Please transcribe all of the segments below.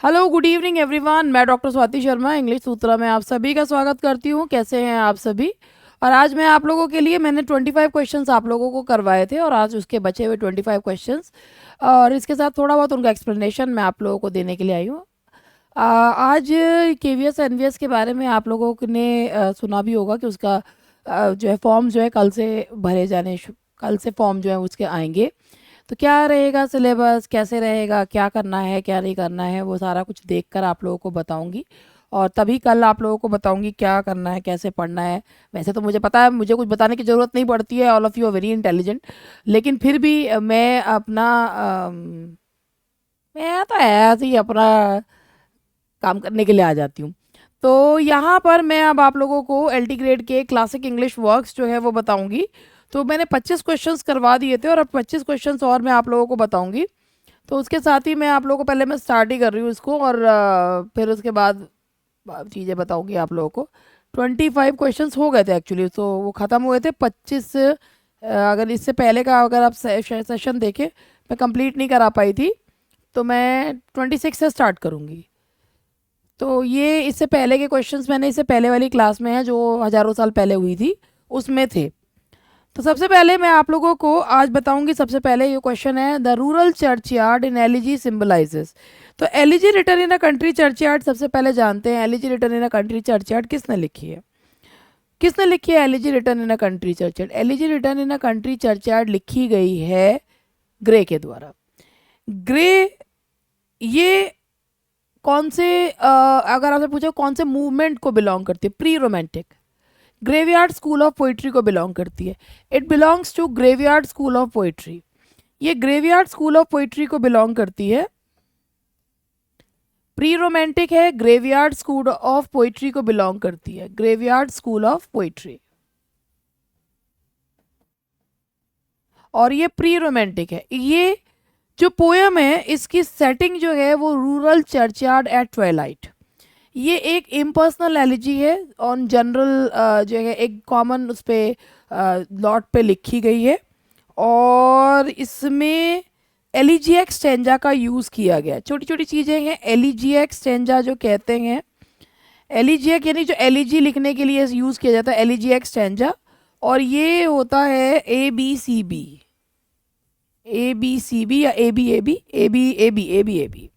Hello, good evening everyone. मैं doctor Swati Sharma English सूत्रा में आप सभी का स्वागत करती हूँ। कैसे हैं आप सभी? और आज मैं आप लोगों के लिए मैंने 25 क्वेश्चंस आप लोगों को करवाए थे और आज उसके बचे हुए 25 क्वेश्चंस और इसके साथ थोड़ा बहुत उनका एक्सप्लेनेशन मैं आप लोगों को देने के लिए आई हूँ। आज केवीएस एनवीएस के बारे में आप लोगों ने सुना भी होगा कि उसका जो है फॉर्म जो है कल से भरे जाने कल से फॉर्म जो है उसके आएंगे। तो क्या रहेगा सिलेबस, कैसे रहेगा, क्या करना है क्या नहीं करना है, वो सारा कुछ देखकर आप लोगों को बताऊंगी। और तभी कल आप लोगों को बताऊंगी क्या करना है, कैसे पढ़ना है। वैसे तो मुझे पता है, मुझे कुछ बताने की ज़रूरत नहीं पड़ती है, all of you are very intelligent. लेकिन फिर भी मैं अपना मैं तो ऐसे ही अपना काम करने के लिए आ जाती हूँ। तो यहाँ पर मैं अब आप लोगों को एलटी ग्रेड के क्लासिक इंग्लिश वर्क्स जो है वो बताऊंगी। तो मैंने 25 क्वेश्चंस करवा दिए थे और अब 25 क्वेश्चंस और मैं आप लोगों को बताऊंगी। तो उसके साथ ही मैं आप लोगों को पहले मैं स्टार्ट ही कर रही हूँ इसको और फिर उसके बाद चीज़ें बताऊंगी आप लोगों को। 25 क्वेश्चंस हो गए थे एक्चुअली, तो वो ख़त्म हुए थे 25। अगर इससे पहले का अगर आप सेशन देखें, मैं कंप्लीट नहीं करा पाई थी, तो मैं 26 से स्टार्ट करूँगी। तो ये इससे पहले के क्वेश्चंस मैंने इससे पहले वाली क्लास में है जो हज़ारों साल पहले हुई थी उसमें थे। तो सबसे पहले मैं आप लोगों को आज बताऊंगी। सबसे पहले ये क्वेश्चन है, the rural churchyard in elegy symbolises. तो elegy written in a country churchyard, सबसे पहले जानते हैं elegy written in a country churchyard किसने लिखी है। किसने लिखी है elegy written in a country churchyard? Elegy written in a country churchyard लिखी गई है ग्रे के द्वारा। ग्रे ये कौन से अगर आपसे पूछो कौन से मूवमेंट को बिलोंग करती है? Pre romantic graveyard school of poetry को बिलोंग करती है। It belongs to graveyard school of poetry. ये ग्रेवयार्ड स्कूल ऑफ पोइट्री को बिलोंग करती है। प्री रोमांटिक है, ग्रेवयार्ड स्कूल ऑफ पोइट्री को बिलोंग करती है। ग्रेवयार्ड स्कूल ऑफ पोइट्री और ये प्री रोमांटिक है। ये जो पोयम है इसकी सेटिंग जो है वो रूरल चर्चयार्ड एट ट्वेलाइट। ये एक इम्पर्सनल एलिजी है ऑन जनरल जो है एक कॉमन उस पर लॉट पे लिखी गई है और इसमें एलिजिएक स्टेंजा का यूज़ किया गया है। छोटी छोटी चीज़ें हैं एलिजिएक स्टेंजा जो कहते हैं। एलिजिएक यानी जो एलिजी लिखने के लिए यूज़ किया जाता है एलिजिएक स्टेंजा, और ये होता है A B C B, A B C B या A B A B A B A B A B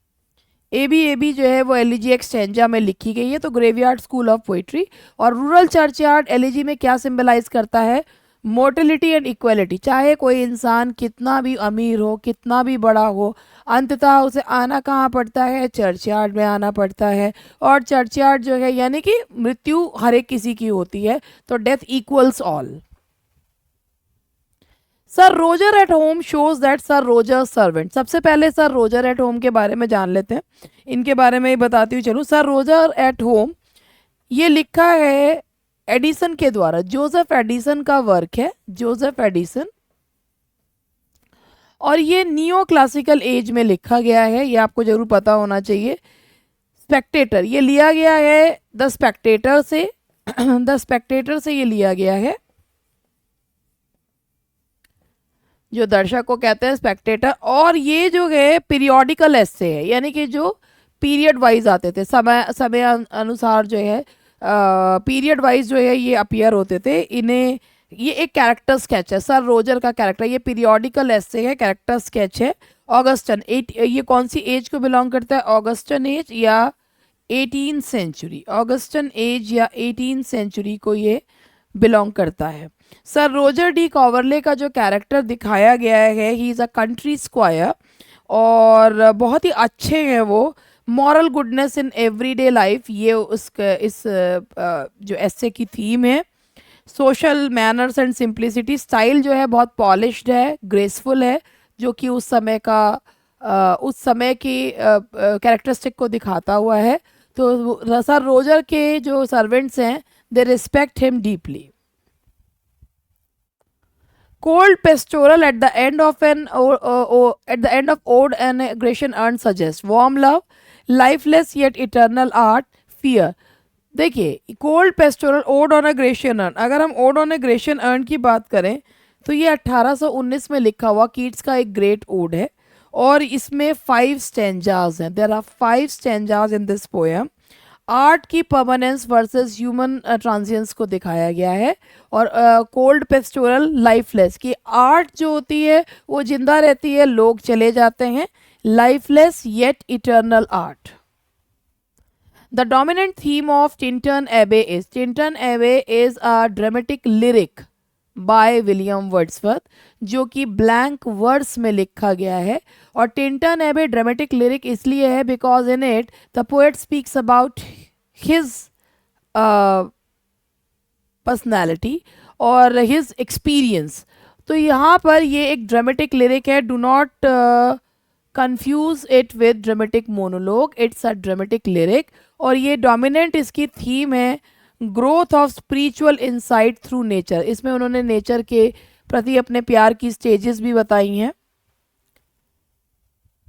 A B A B जो है वो एलिजी एक्सटेंजा में लिखी गई है। तो ग्रेवयार्ड स्कूल ऑफ पोइट्री और रूरल चर्चयार्ड एलिजी में क्या सिंबलाइज करता है? Mortality and equality. चाहे कोई इंसान कितना भी अमीर हो, कितना भी बड़ा हो, अंततः उसे आना कहाँ पड़ता है? चर्चयार्ड में आना पड़ता है। और चर्चयार्ड जो है यानी कि मृत्यु हर एक किसी की होती है, तो death equals all. Sir Roger at home shows that sir Roger servant. सबसे पहले सर रोजर एट होम के बारे में जान लेते हैं, इनके बारे में ही बताती हूँ चलूँ। सर रोजर एट होम ये लिखा है एडिसन के द्वारा। जोसेफ एडिसन का वर्क है, जोसेफ एडिसन, और ये नियो क्लासिकल एज में लिखा गया है, ये आपको जरूर पता होना चाहिए। स्पेक्टेटर ये लिया गया है द स्पेक्टेटर से द स्पेक्टेटर से ये लिया गया है, जो दर्शक को कहते हैं स्पेक्टेटर। और ये जो है पीरियोडिकल एस्से है, यानी कि जो पीरियड वाइज आते थे, समय समय अनुसार जो है पीरियड वाइज जो है ये अपीयर होते थे। इन्हें ये एक कैरेक्टर स्केच है, सर रोजर का कैरेक्टर, ये पीरियोडिकल एस्से है, कैरेक्टर स्केच है। ऑगस्टन ये कौन सी एज को बिलोंग करता है? ऑगस्टन एज या 18th सेंचुरी। ऑगस्टन एज या 18th सेंचुरी को ये बिलोंग करता है। सर रोजर डी कॉवरले का जो कैरेक्टर दिखाया गया है, he is a country square, और बहुत ही अच्छे हैं वो। Moral goodness in everyday life ये इस जो एस्से की थीम है। Social manners and simplicity, style जो है बहुत पॉलिश्ड है, ग्रेसफुल है, जो कि उस समय का उस समय की कैरेक्टरिस्टिक को दिखाता हुआ है। तो सर रोजर के जो सर्वेंट्स हैं they respect him deeply. Cold pastoral at the end of ode and aggression earned suggests warm love, lifeless yet eternal art, fear। देखिए cold pastoral odd on aggression earn, अगर हम odd on aggression earn की बात करें तो ये 1819 में लिखा हुआ कीट्स का एक ग्रेट ओड है। और इसमें 5 स्टेंजाज हैं. There are 5 stanzas in this poem. Art की परमानेंस वर्सेस ह्यूमन ट्रांजिएंस को दिखाया गया है. और कोल्ड पेस्टोरल लाइफलेस, कि आर्ट जो होती है वो जिंदा रहती है, लोग चले जाते हैं. Lifeless yet eternal art. The dominant theme of Tintin Abbey is a dramatic lyric by William Wordsworth, जो कि ब्लैंक वर्ड्स में लिखा गया है. और टिंटन एबे ड्रामेटिक लिरिक इसलिए है because in it the poet speaks about his personality और हिज एक्सपीरियंस. तो यहाँ पर ये एक ड्रामेटिक लिरिक है. Do not confuse it with dramatic monologue, it's a dramatic lyric. और ये डोमिनेंट इसकी थीम है growth of spiritual insight through nature. इसमें उन्होंने नेचर के प्रति अपने प्यार की स्टेजेस भी बताई हैं.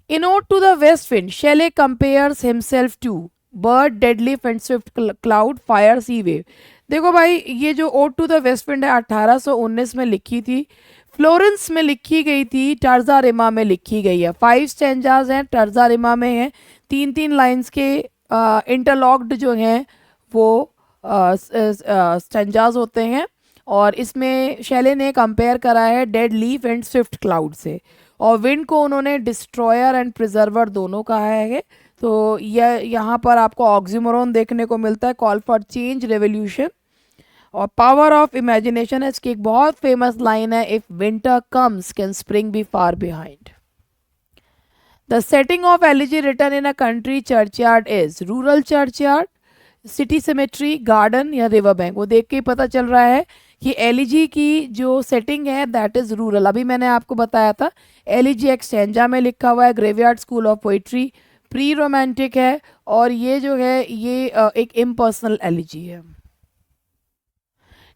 In ode to the west wind Shelley compares himself to bird, dead leaf and swift cloud, fire, sea wave. देखो भाई, ये जो ode to the west wind है 1819 में लिखी थी, फ्लोरेंस में लिखी गई थी, टर्जा रिमा में लिखी गई है. 5 स्टेंजाज हैं, टर्जा रिमा में हैं. 3-3 लाइंस के इंटरलॉक्ड जो हैं वो स्टेंजाज होते हैं. और इसमें शैले ने कंपेयर करा है dead leaf and swift cloud से. और विंड को उन्होंने डिस्ट्रॉयर एंड प्रिजर्वर दोनों कहा है. तो यह यहाँ पर आपको ऑक्सीमोरॉन देखने को मिलता है, कॉल फॉर चेंज, रेवोल्यूशन. और पावर ऑफ इमेजिनेशन है इसकी एक बहुत फेमस लाइन है, if winter comes can spring be far behind. The setting of elegy written in a country churchyard is rural churchyard, city cemetery, garden या river bank. वो देख के ही पता चल रहा है कि एलिजी की जो सेटिंग है दैट इज रूरल. अभी मैंने आपको बताया था एलिजी एक स्टेंजा में लिखा हुआ है, graveyard school of poetry, pre romantic है. और ये जो है ये एक इम्पर्सनल एलिजी है.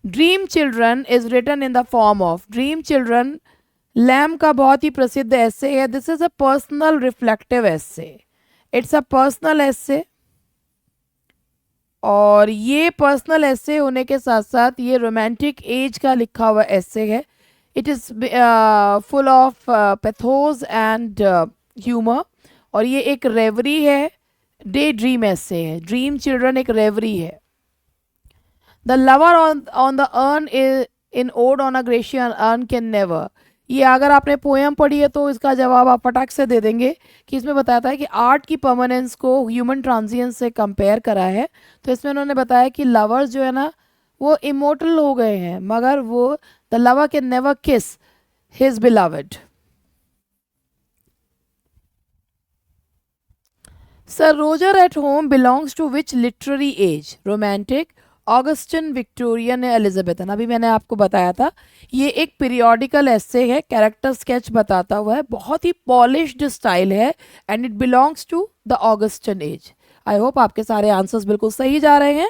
Dream children is written in the form of, dream children Lamb का बहुत ही प्रसिद्ध ऐसे है. This is a personal reflective essay, it's a personal essay. और ये पर्सनल ऐसे होने के साथ साथ ये रोमांटिक एज का लिखा हुआ ऐसे है. It is full of pathos and humour. और ये एक रेवरी है, डे ड्रीम ऐसे है. ड्रीम चिल्ड्रन एक रेवरी है. The lover on the earn in odd on a Grecian earn can never. ये अगर आपने पोएम पढ़ी है तो इसका जवाब आप फटाक से दे देंगे कि इसमें बताया है कि आर्ट की परमानेंस को ह्यूमन ट्रांजिएंस से कंपेयर करा है. तो इसमें उन्होंने बताया कि लवर्स जो है ना वो इमोर्टल हो गए हैं, मगर वो the lover can never kiss his beloved. Sir Roger at home belongs to which literary age, romantic, Augustan, Victorian या एलिजाबेथन. अभी मैंने आपको बताया था ये एक पीरियोडिकल ऐसे है, कैरेक्टर स्केच बताता हुआ है, बहुत ही पॉलिश्ड स्टाइल है and it belongs to the Augustan age. I hope आपके सारे आंसर्स बिल्कुल सही जा रहे हैं.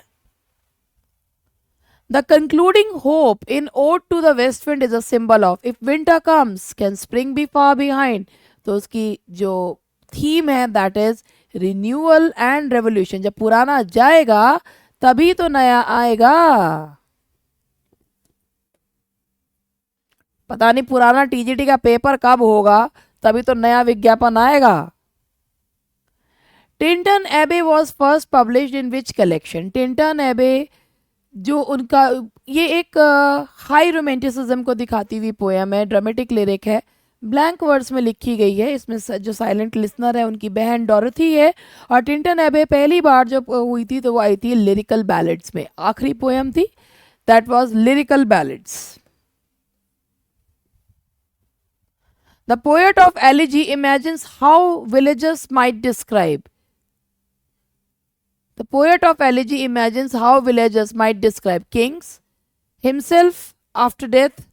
The concluding hope in ode to the west wind is a symbol of, if winter comes can spring be far behind. तो उसकी जो थीम है that is renewal and revolution. जब पुराना जाएगा तभी तो नया आएगा. पता नहीं पुराना टीजीटी का पेपर कब होगा, तभी तो नया विज्ञापन आएगा. टिंटन एबे was first published in which collection. Tintern एबे जो उनका ये एक हाई रोमांटिसिज्म को दिखाती हुई पोएम है, ड्रामेटिक लिरिक है, ब्लैंक वर्ड्स में लिखी गई है. इसमें जो साइलेंट लिसनर है उनकी बहन डॉरथी है. और टिंटन एबे पहली बार जब हुई थी तो वो आई थी लिरिकल बैलेड्स में. आखिरी पोएम थी that was lyrical ballads. The poet of elegy imagines how villagers might describe. The poet of elegy imagines how villagers might describe kings, himself after death,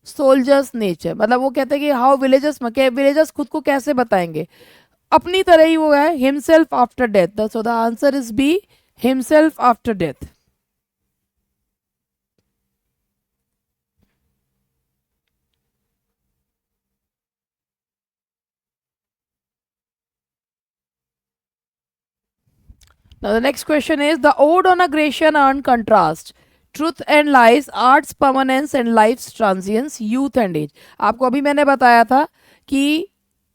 soldiers, nature. मतलब वो कहते हैं कि how villagers खुद को कैसे बताएंगे, अपनी तरह ही वो है himself after death. So the answer is B, himself after death. Now the next question is the ode on a Grecian urn contrast truth and lies, art's permanence and life's transience, youth and age. आपको अभी मैंने बताया था कि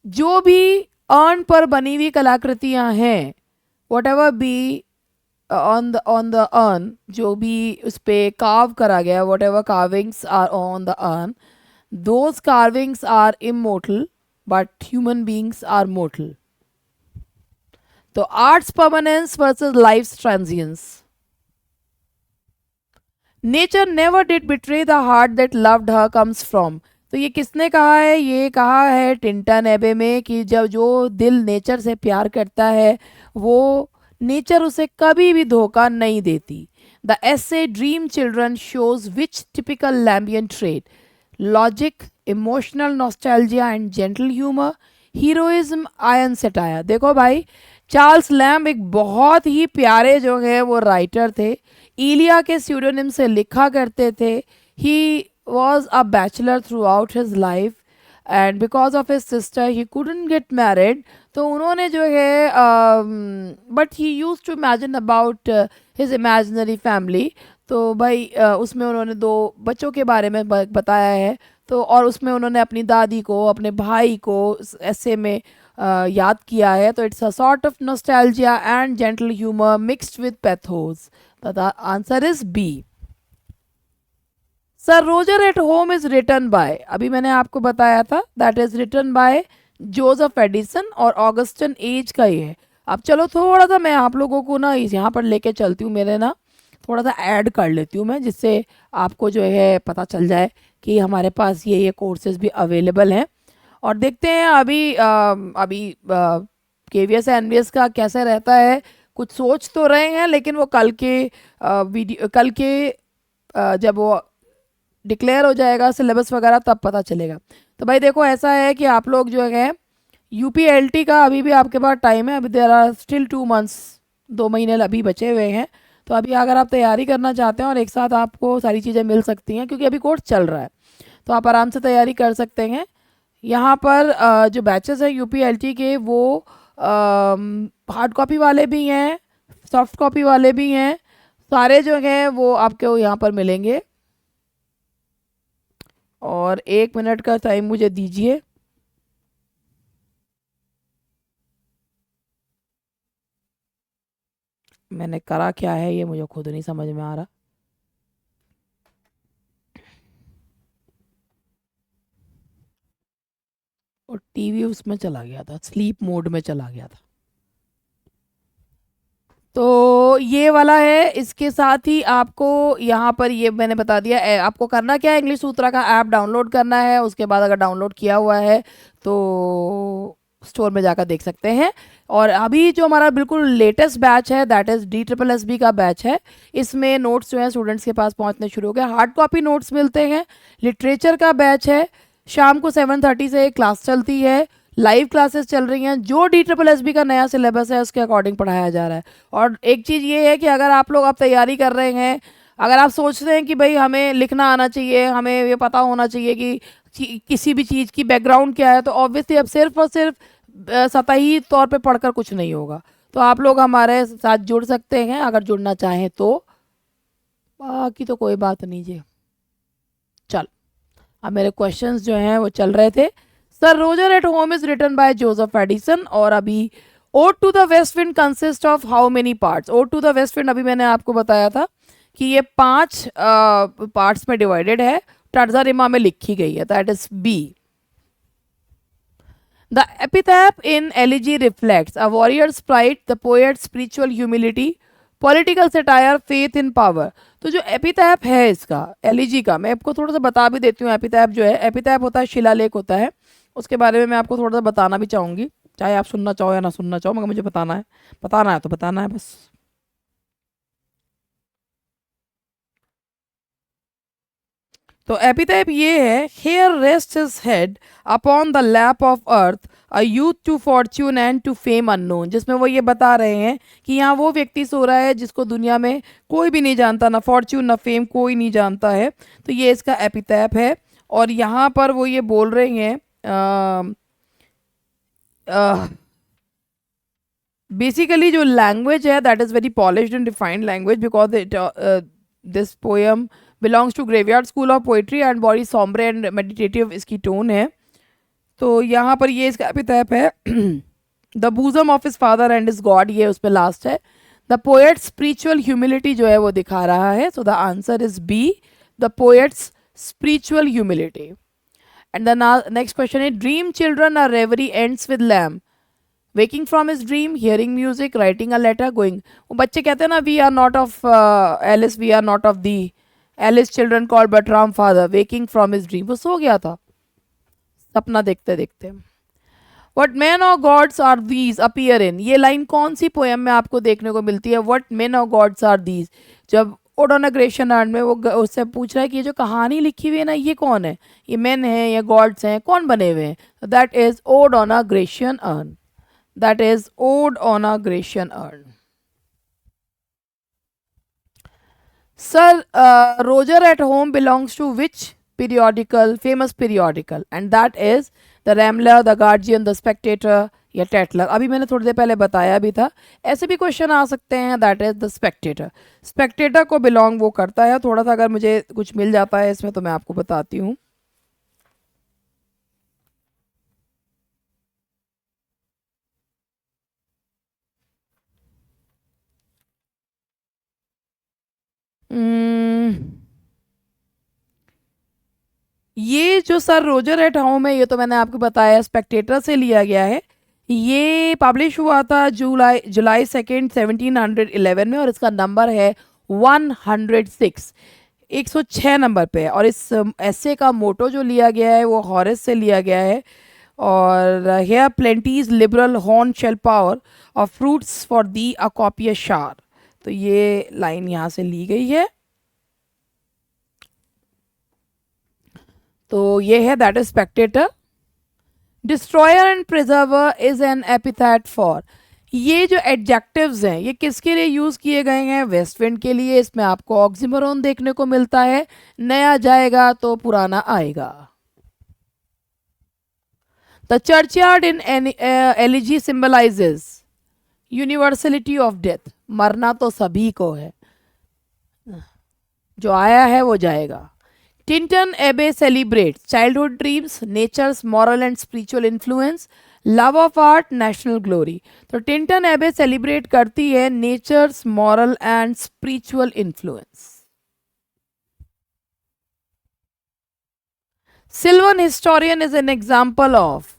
जो भी earn पर बनी हुई कलाकृतियां हैं, whatever be on the urn, जो भी उस पे कार्व करा गया, whatever carvings are on the urn, those carvings are immortal but human beings are mortal. तो art's permanence versus life transience. Nature never did betray the heart that loved her comes from. तो ये किसने कहा है? ये कहा है Tintern एबे में कि जब जो दिल नेचर से प्यार करता है वो नेचर उसे कभी भी धोखा नहीं देती. The essay dream children shows which typical Lambian traits, logic, emotional nostalgia and gentle humour, heroism, irony satire. देखो भाई, चार्ल्स लैम्ब एक बहुत ही प्यारे जो है वो राइटर थे, इलिया के स्यूडोनिम से लिखा करते थे. ही was a bachelor throughout his life and because of his sister he couldn't get married. तो उन्होंने जो है but he used to imagine about his imaginary family. तो भाई उसमें उन्होंने दो बच्चों के बारे में बताया है. तो और उसमें उन्होंने अपनी दादी को, अपने भाई को ऐसे में याद किया है. तो it's a sort of nostalgia and gentle humour mixed with pathos. The answer is B. Sir Roger at home is written by, अभी मैंने आपको बताया था, that is written by Joseph Addison और ऑगस्टन एज का ही है. अब चलो थोड़ा सा मैं आप लोगों को ना यहाँ पर लेके चलती हूँ, मेरे ना थोड़ा सा ऐड कर लेती हूँ मैं, जिससे आपको जो है पता चल जाए कि हमारे पास ये कोर्सेज भी अवेलेबल हैं. और देखते हैं अभी KVS NVS का कैसे रहता है. कुछ सोच तो रहे हैं लेकिन वो कल के जब वो डिक्लेयर हो जाएगा सिलेबस वगैरह तब पता चलेगा. तो भाई देखो ऐसा है कि आप लोग जो है UPLT का अभी भी आपके पास टाइम है. अभी देर आर स्टिल 2 months, 2 महीने अभी बचे हुए हैं. तो अभी अगर आप तैयारी करना चाहते हैं और एक साथ आपको सारी चीज़ें मिल सकती हैं क्योंकि अभी कोर्स चल रहा है, तो आप आराम से तैयारी कर सकते हैं. यहाँ पर जो बैचेस हैं UPLT के वो हार्ड कॉपी वाले भी हैं, सॉफ्ट कॉपी वाले भी हैं, सारे जो हैं वो आपको यहाँ पर मिलेंगे. और 1 मिनट का टाइम मुझे दीजिए. मैंने करा क्या है ये मुझे खुद नहीं समझ में आ रहा. और टीवी उसमें चला गया था, स्लीप मोड में चला गया था. तो ये वाला है. इसके साथ ही आपको यहाँ पर ये मैंने बता दिया आपको करना क्या है. इंग्लिश सूत्रा का ऐप डाउनलोड करना है. उसके बाद अगर डाउनलोड किया हुआ है तो स्टोर में जाकर देख सकते हैं. और अभी जो हमारा बिल्कुल लेटेस्ट बैच है दैट इज़ DSSB का बैच है. इसमें नोट्स जो है स्टूडेंट्स के पास पहुँचने शुरू हो गए. हार्ड कॉपी नोट्स मिलते हैं. लिटरेचर का बैच है, शाम को 7:30 से क्लास चलती है. लाइव क्लासेस चल रही हैं. जो DSSB का नया सिलेबस है उसके अकॉर्डिंग पढ़ाया जा रहा है. और एक चीज़ ये है कि अगर आप लोग आप तैयारी कर रहे हैं, अगर आप सोच रहे हैं कि भाई हमें लिखना आना चाहिए, हमें ये पता होना चाहिए कि किसी भी चीज़ की बैकग्राउंड क्या है, तो ऑब्वियसली अब सिर्फ और सिर्फ सतही तौर पे पढ़कर कुछ नहीं होगा. तो आप लोग हमारे साथ जुड़ सकते हैं अगर जुड़ना चाहें तो. बाकी तो कोई बात नहीं जी. चल अब मेरे क्वेश्चंस जो हैं वो चल रहे थे. Sir Roger at home is written by Joseph Addison. और अभी ode to the west wind consist of how many parts. Ode to the west wind अभी मैंने आपको बताया था कि ये 5 पार्ट्स में डिवाइडेड है. टर्जा रिमा में लिखी गई है, that is B. The epitaph in elegy reflects a warrior spirit, the poet spiritual humility, political satire, faith in power. तो जो एपिथैप है इसका एलिजी का, मैं आपको थोड़ा सा बता भी देती हूँ. एपिथैप जो है, एपिथैप होता है शिलालेख होता है. उसके बारे में मैं आपको थोड़ा सा बताना भी चाहूँगी, चाहे आप सुनना चाहो या ना सुनना चाहो, मगर मुझे बताना है तो बताना है बस. तो एपिथैप ये है, here rest his head upon the lap of earth, a youth to fortune and to fame unknown. जिसमें वो ये बता रहे हैं कि यहाँ वो व्यक्ति सो रहा है जिसको दुनिया में कोई भी नहीं जानता, ना फॉर्च्यून ना फेम, कोई नहीं जानता है. तो ये इसका एपिथैप है. और यहाँ पर वो ये बोल रहे हैं बेसिकली जो लैंग्वेज है that is very polished and defined language because it this poem belongs to graveyard school of poetry and body sombre and meditative इसकी टोन है. तो यहाँ पर ये इसका एपिथैप है the bosom of his father and his God, ये उस पर लास्ट है। द पोएट्स स्पिरिचुअल ह्यूमिलिटी जो है वो दिखा रहा है, so the answer is B, the poet's spiritual humility. And the next question है dream children or reverie ends with Lamb, waking from his dream, hearing music, writing a letter, going. वो बच्चे कहते हैं ना, we are not of Alice, we are not of the Alice children called Bartrum father, waking from his dream, वो सो गया था सपना देखते देखते। वट मैन और gods are these appear in, ये लाइन कौन सी पोएम में आपको देखने को मिलती है? वट मैन और गॉड्स आर दीज, जब odd on a Grecian earn में वो उससे पूछ रहा है कि ये जो कहानी लिखी हुई है ना, ये कौन है, ये मैन है या गॉड्स हैं, कौन बने हुए हैं? That is ode on a Grecian urn, that is ode on a Grecian urn. Sir Roger at home belongs to which periodical, famous periodical, and that is the Rambler, the Guardian, the Spectator या Tatler। अभी मैंने थोड़ी देर पहले बताया भी था, ऐसे भी क्वेश्चन आ सकते हैं। That is the Spectator, Spectator को बिलोंग वो करता है। थोड़ा सा अगर मुझे कुछ मिल जाता है इसमें तो मैं आपको बताती हूँ। ये जो सर रोजर एट होम है, ये तो मैंने आपको बताया स्पेक्टेटर से लिया गया है। ये पब्लिश हुआ था जुलाई जुलाई 2 1711 में, और इसका नंबर है 106, 106 नंबर पे है। और इस ऐसे का मोटो जो लिया गया है वो हॉरेस से लिया गया है। और here plenty's liberal horn shall pour of fruits for thee a copious share, तो ये लाइन यहाँ से ली गई है। तो ये है that is Spectator. Destroyer and preserver is an epithet for, ये जो एडजेक्टिव्स हैं ये किसके लिए यूज किए गए हैं? वेस्ट विंड के लिए। इसमें आपको ऑक्सीमोरन देखने को मिलता है, नया जाएगा तो पुराना आएगा। The churchyard in elegy symbolizes universality of death, मरना तो सभी को है, जो आया है वो जाएगा। Tinton Abbey celebrates childhood dreams, nature's moral and spiritual influence, love of art, national glory। तो टिंटन एबे सेलिब्रेट करती है nature's moral and spiritual influence. Sylvan historian is an example of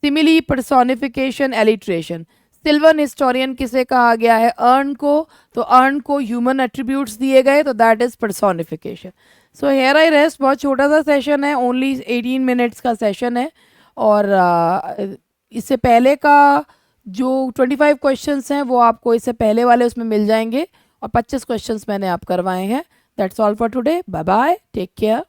simile personification alliteration. Sylvan historian किसे कहा गया है? Earn को। तो earn को ह्यूमन एट्रीब्यूट्स दिए गए, तो that is personification. So here I rest, बहुत छोटा सा सेशन है, ओनली 18 मिनट्स का सेशन है। और इससे पहले का जो 25 क्वेश्चंस हैं वो आपको इससे पहले वाले उसमें मिल जाएंगे, और 25 क्वेश्चंस मैंने आप करवाए हैं। That's all for today, bye bye, take care.